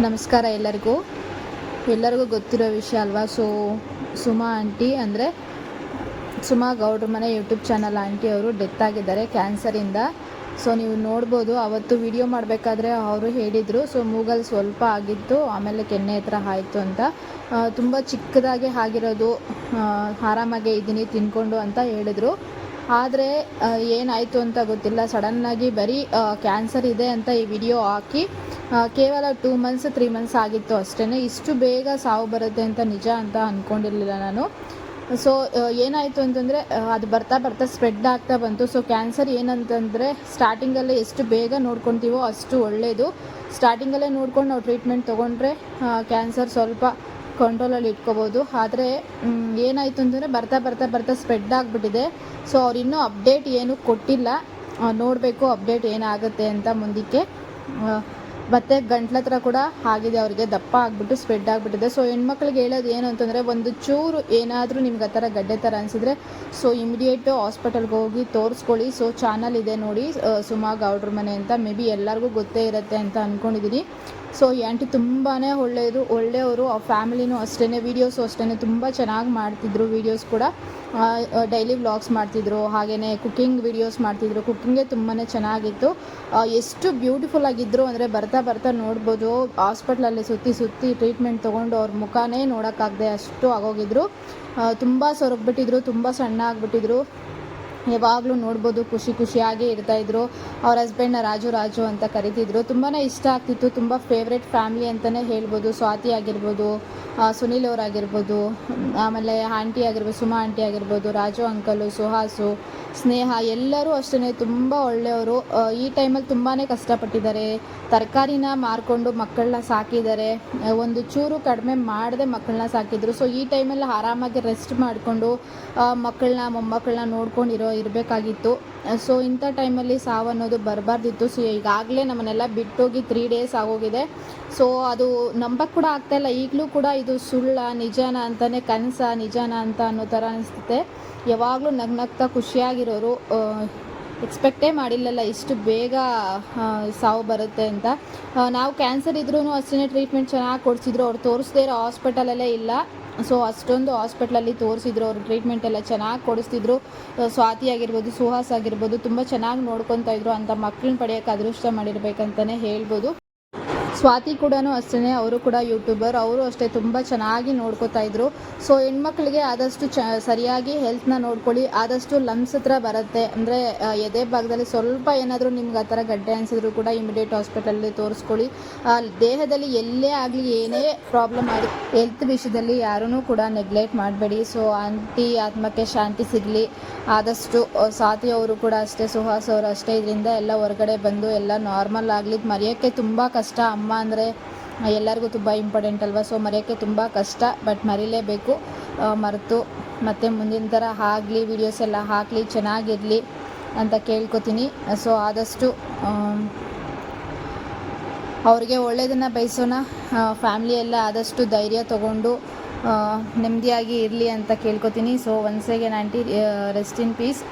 ನಮಸ್ಕಾರ ಎಲ್ಲರಿಗೂ ಗೊತ್ತಿರೋ ವಿಷಯ ಅಲ್ವಾ. ಸುಮಾ ಆಂಟಿ ಅಂದರೆ ಸುಮಾ ಗೌಡ್ರ ಮನೆ ಯೂಟ್ಯೂಬ್ ಚಾನಲ್ ಆಂಟಿ ಅವರು ಡೆತ್ ಆಗಿದ್ದಾರೆ ಕ್ಯಾನ್ಸರಿಂದ. ನೀವು ನೋಡ್ಬೋದು, ಅವತ್ತು ವಿಡಿಯೋ ಮಾಡಬೇಕಾದ್ರೆ ಅವರು ಹೇಳಿದರು ಮೂಗಲ್ಲಿ ಸ್ವಲ್ಪ ಆಗಿತ್ತು, ಆಮೇಲೆ ಕೆನ್ನೆ ಹತ್ರ ಆಯಿತು ಅಂತ. ತುಂಬ ಚಿಕ್ಕದಾಗೆ ಆಗಿರೋದು, ಆರಾಮಾಗೆ ಇದ್ದೀನಿ ತಿನ್ಕೊಂಡು ಅಂತ ಹೇಳಿದರು. ಆದರೆ ಏನಾಯಿತು ಅಂತ ಗೊತ್ತಿಲ್ಲ. ಸಡನ್ನಾಗಿ ಬರೀ ಕ್ಯಾನ್ಸರ್ ಇದೆ ಅಂತ ಈ ವಿಡಿಯೋ ಹಾಕಿ ಕೇವಲ 2 ಮಂತ್ಸ್ 3 ಮಂತ್ಸ್ ಆಗಿತ್ತು ಅಷ್ಟೇ. ಇಷ್ಟು ಬೇಗ ಸಾವು ಬರುತ್ತೆ ಅಂತ ನಿಜ ಅಂತ ಅಂದ್ಕೊಂಡಿರಲಿಲ್ಲ ನಾನು. ಏನಾಯಿತು ಅಂತಂದರೆ ಅದು ಬರ್ತಾ ಸ್ಪ್ರೆಡ್ ಆಗ್ತಾ ಬಂತು. ಕ್ಯಾನ್ಸರ್ ಏನಂತಂದರೆ ಸ್ಟಾರ್ಟಿಂಗಲ್ಲೇ ಎಷ್ಟು ಬೇಗ ನೋಡ್ಕೊತೀವೋ ಅಷ್ಟು ಒಳ್ಳೆಯದು. ಸ್ಟಾರ್ಟಿಂಗಲ್ಲೇ ನೋಡ್ಕೊಂಡು ನಾವು ಟ್ರೀಟ್ಮೆಂಟ್ ತೊಗೊಂಡ್ರೆ ಕ್ಯಾನ್ಸರ್ ಸ್ವಲ್ಪ ಕಂಟ್ರೋಲಲ್ಲಿ ಇಟ್ಕೋಬೋದು. ಆದರೆ ಏನಾಯಿತು ಅಂತಂದರೆ ಬರ್ತಾ ಸ್ಪ್ರೆಡ್ ಆಗಿಬಿಟ್ಟಿದೆ. ಅವ್ರು ಇನ್ನೂ ಅಪ್ಡೇಟ್ ಏನೂ ಕೊಟ್ಟಿಲ್ಲ, ನೋಡಬೇಕು ಅಪ್ಡೇಟ್ ಏನಾಗುತ್ತೆ ಅಂತ ಮುಂದಕ್ಕೆ. ಮತ್ತು ಗಂಟ್ಲ ಹತ್ರ ಕೂಡ ಆಗಿದೆ, ಅವರಿಗೆ ದಪ್ಪ ಆಗಿಬಿಟ್ಟು ಸ್ಪ್ರೆಡ್ ಆಗಿಬಿಟ್ಟಿದೆ. ಹೆಣ್ಮಕ್ಳಿಗೆ ಹೇಳೋದು ಏನು ಅಂತಂದರೆ, ಒಂದು ಚೂರು ಏನಾದರೂ ನಿಮ್ಗೆ ಆ ಥರ ಗಡ್ಡೆ ಥರ ಅನಿಸಿದ್ರೆ ಇಮಿಡಿಯೇಟು ಹಾಸ್ಪಿಟಲ್ಗೆ ಹೋಗಿ ತೋರಿಸ್ಕೊಳ್ಳಿ. ಚಾನಲ್ ಇದೆ ನೋಡಿ, ಸುಮಾ ಗೌಡ್ರ ಮನೆ ಅಂತ, ಮೇ ಬಿ ಎಲ್ಲರಿಗೂ ಗೊತ್ತೇ ಇರುತ್ತೆ ಅಂತ ಅಂದ್ಕೊಂಡಿದ್ದೀನಿ. ಈ ಆಂಟಿ ತುಂಬಾ ಒಳ್ಳೆಯವರು. ಆ ಫ್ಯಾಮಿಲಿನೂ ಅಷ್ಟೇ, ವೀಡಿಯೋಸು ಅಷ್ಟೇ ತುಂಬ ಚೆನ್ನಾಗಿ ಮಾಡ್ತಿದ್ರು. ವೀಡಿಯೋಸ್ ಕೂಡ ಡೈಲಿ ವ್ಲಾಗ್ಸ್ ಮಾಡ್ತಿದ್ರು, ಹಾಗೆಯೇ ಕುಕ್ಕಿಂಗ್ ವೀಡಿಯೋಸ್ ಮಾಡ್ತಿದ್ರು. ಕುಕ್ಕಿಂಗೇ ತುಂಬಾ ಚೆನ್ನಾಗಿತ್ತು. ಎಷ್ಟು ಬ್ಯೂಟಿಫುಲ್ ಆಗಿದ್ದರು ಅಂದರೆ ಬರ್ತಾ ನೋಡ್ಬೋದು, ಹಾಸ್ಪಿಟ್ಲಲ್ಲಿ ಸುತ್ತಿ ಟ್ರೀಟ್ಮೆಂಟ್ ತೊಗೊಂಡು ಅವ್ರ ಮುಖನೇ ನೋಡೋಕ್ಕಾಗದೆ ಅಷ್ಟು ಆಗೋಗಿದ್ರು. ತುಂಬ ಸೊರಗ್ಬಿಟ್ಟಿದ್ರು, ತುಂಬ ಸಣ್ಣ ಆಗಿಬಿಟ್ಟಿದ್ರು. ಯಾವಾಗಲೂ ನೋಡ್ಬೋದು ಖುಷಿಯಾಗಿ ಇರ್ತಾಯಿದ್ರು. ಅವ್ರ ಹಸ್ಬೆಂಡ್ನ ರಾಜು ಅಂತ ಕರಿತಿದ್ರು. ತುಂಬಾ ಇಷ್ಟ ಆಗ್ತಿತ್ತು, ತುಂಬ ಫೇವ್ರೆಟ್ ಫ್ಯಾಮಿಲಿ ಅಂತಲೇ ಹೇಳ್ಬೋದು. ಸ್ವಾತಿ ಆಗಿರ್ಬೋದು, ಸುನೀಲ್ ಅವರಾಗಿರ್ಬೋದು, ಆಮೇಲೆ ಆಂಟಿ ಆಗಿರ್ಬೋದು, ಸುಮಾ ಆಂಟಿ ಆಗಿರ್ಬೋದು, ರಾಜು ಅಂಕಲು, ಸುಹಾಸು, ಸ್ನೇಹ ಎಲ್ಲರೂ ಅಷ್ಟೇ ತುಂಬ ಒಳ್ಳೆಯವರು. ಈ ಟೈಮಲ್ಲಿ ತುಂಬಾ ಕಷ್ಟಪಟ್ಟಿದ್ದಾರೆ. ತರಕಾರಿನ ಮಾರ್ಕೊಂಡು ಮಕ್ಕಳನ್ನ ಸಾಕಿದ್ದಾರೆ. ಒಂದು ಚೂರು ಕಡಿಮೆ ಮಾಡದೆ ಮಕ್ಕಳನ್ನ ಸಾಕಿದ್ರು. ಈ ಟೈಮಲ್ಲಿ ಆರಾಮಾಗಿ ರೆಸ್ಟ್ ಮಾಡಿಕೊಂಡು ಮಕ್ಕಳನ್ನ ಮೊಮ್ಮಕ್ಕಳನ್ನ ನೋಡ್ಕೊಂಡು ಇರಬೇಕಾಗಿತ್ತು. ಇಂಥ ಟೈಮಲ್ಲಿ ಸಾವು ಅನ್ನೋದು ಬರಬಾರ್ದಿತ್ತು. ಈಗಾಗಲೇ ನಮ್ಮನ್ನೆಲ್ಲ ಬಿಟ್ಟೋಗಿ 3 ಡೇಸ್ ಆಗೋಗಿದೆ. ಅದು ನಂಬಕ್ಕೆ ಕೂಡ ಆಗ್ತಾಯಿಲ್ಲ. ಈಗಲೂ ಕೂಡ ಇದು ಸುಳ್ಳ ನಿಜಾನ ಅಂತಲೇ, ಕನಸ ನಿಜಾನ ಅಂತ ಅನ್ನೋ ಥರ ಅನಿಸುತ್ತೆ. ಯಾವಾಗಲೂ ನಗ್ನಗ್ತಾ ಖುಷಿಯಾಗಿರೋರು. ಎಕ್ಸ್ಪೆಕ್ಟೇ ಮಾಡಿಲ್ಲಲ್ಲ ಇಷ್ಟು ಬೇಗ ಸಾವು ಬರುತ್ತೆ ಅಂತ. ನಾವು ಕ್ಯಾನ್ಸರ್ ಇದ್ರೂ ಅಷ್ಟೇ ಟ್ರೀಟ್ಮೆಂಟ್ ಚೆನ್ನಾಗಿ ಕೊಡಿಸಿದ್ರು. ಅವ್ರು ತೋರಿಸ್ದೇ ಇರೋ ಹಾಸ್ಪಿಟಲಲ್ಲೇ ಇಲ್ಲ. ಅಷ್ಟೊಂದು ಹಾಸ್ಪಿಟ್ಲಲ್ಲಿ ತೋರಿಸಿದ್ರು, ಅವ್ರು ಟ್ರೀಟ್ಮೆಂಟ್ ಎಲ್ಲ ಚೆನ್ನಾಗಿ ಕೊಡಿಸ್ತಿದ್ರು. ಸ್ವಾತಿ ಆಗಿರ್ಬೋದು, ಸುಹಾಸ್ ಆಗಿರ್ಬೋದು ತುಂಬ ಚೆನ್ನಾಗಿ ನೋಡ್ಕೊತಾ ಇದ್ರು. ಅಂತ ಮಕ್ಕಳನ್ನ ಪಡೆಯೋಕ್ಕೆ ಅದೃಷ್ಟ ಮಾಡಿರ್ಬೇಕಂತಲೇ ಹೇಳ್ಬೋದು. ಸ್ವಾತಿ ಕೂಡ ಅಷ್ಟೇ, ಅವರು ಕೂಡ ಯೂಟ್ಯೂಬರ್. ಅವರು ಅಷ್ಟೇ ತುಂಬ ಚೆನ್ನಾಗಿ ನೋಡ್ಕೋತಾ ಇದ್ರು. ಹೆಣ್ಮಕ್ಳಿಗೆ ಆದಷ್ಟು ಸರಿಯಾಗಿ ಹೆಲ್ತ್ನ ನೋಡ್ಕೊಳ್ಳಿ. ಆದಷ್ಟು ಲಮ್ಸ್ ಹತ್ರ ಬರುತ್ತೆ ಅಂದರೆ ಎದೆ ಭಾಗದಲ್ಲಿ ಸ್ವಲ್ಪ ಏನಾದರೂ ನಿಮ್ಗೆ ಆ ಥರ ಗಡ್ಡೆ ಅನಿಸಿದ್ರು ಕೂಡ ಇಮಿಡಿಯೇಟ್ ಹಾಸ್ಪಿಟಲಲ್ಲಿ ತೋರಿಸ್ಕೊಳ್ಳಿ. ದೇಹದಲ್ಲಿ ಎಲ್ಲೇ ಆಗಲಿ ಏನೇ ಪ್ರಾಬ್ಲಮ್ ಆಗಿ ಹೆಲ್ತ್ ವಿಷಯದಲ್ಲಿ ಯಾರೂ ಕೂಡ ನೆಗ್ಲೆಕ್ಟ್ ಮಾಡಬೇಡಿ. ಆಂಟಿ ಆತ್ಮಕ್ಕೆ ಶಾಂತಿ ಸಿಗಲಿ. ಆದಷ್ಟು ಸ್ವಾತಿ ಅವರು ಕೂಡ ಅಷ್ಟೇ, ಸುಹಾಸ್ ಅವರು ಅಷ್ಟೇ, ಇದರಿಂದ ಎಲ್ಲ ಹೊರಗಡೆ ಬಂದು ಎಲ್ಲ ನಾರ್ಮಲ್ ಆಗಲಿ. ಮರೆಯೋಕ್ಕೆ ತುಂಬ ಕಷ್ಟ. ಅಮ್ಮ ಅಂದರೆ ಎಲ್ಲರಿಗೂ ತುಂಬ ಇಂಪಾರ್ಟೆಂಟ್ ಅಲ್ವಾ. ಮರೆಯೋಕ್ಕೆ ತುಂಬ ಕಷ್ಟ, ಬಟ್ ಮರಿಲೇಬೇಕು. ಮರೆತು ಮತ್ತೆ ಮುಂದಿನ ಥರ ಆಗಲಿ, ವೀಡಿಯೋಸ್ ಎಲ್ಲ ಹಾಕಲಿ, ಚೆನ್ನಾಗಿರಲಿ ಅಂತ ಕೇಳ್ಕೊತೀನಿ. ಆದಷ್ಟು ಅವ್ರಿಗೆ ಒಳ್ಳೆಯದನ್ನು ಬಯಸೋಣ. ಫ್ಯಾಮಿಲಿ ಎಲ್ಲ ಆದಷ್ಟು ಧೈರ್ಯ ತೊಗೊಂಡು ನೆಮ್ಮದಿಯಾಗಿ ಇರಲಿ ಅಂತ ಕೇಳ್ಕೊತೀನಿ. Once again aunty, rest in piece.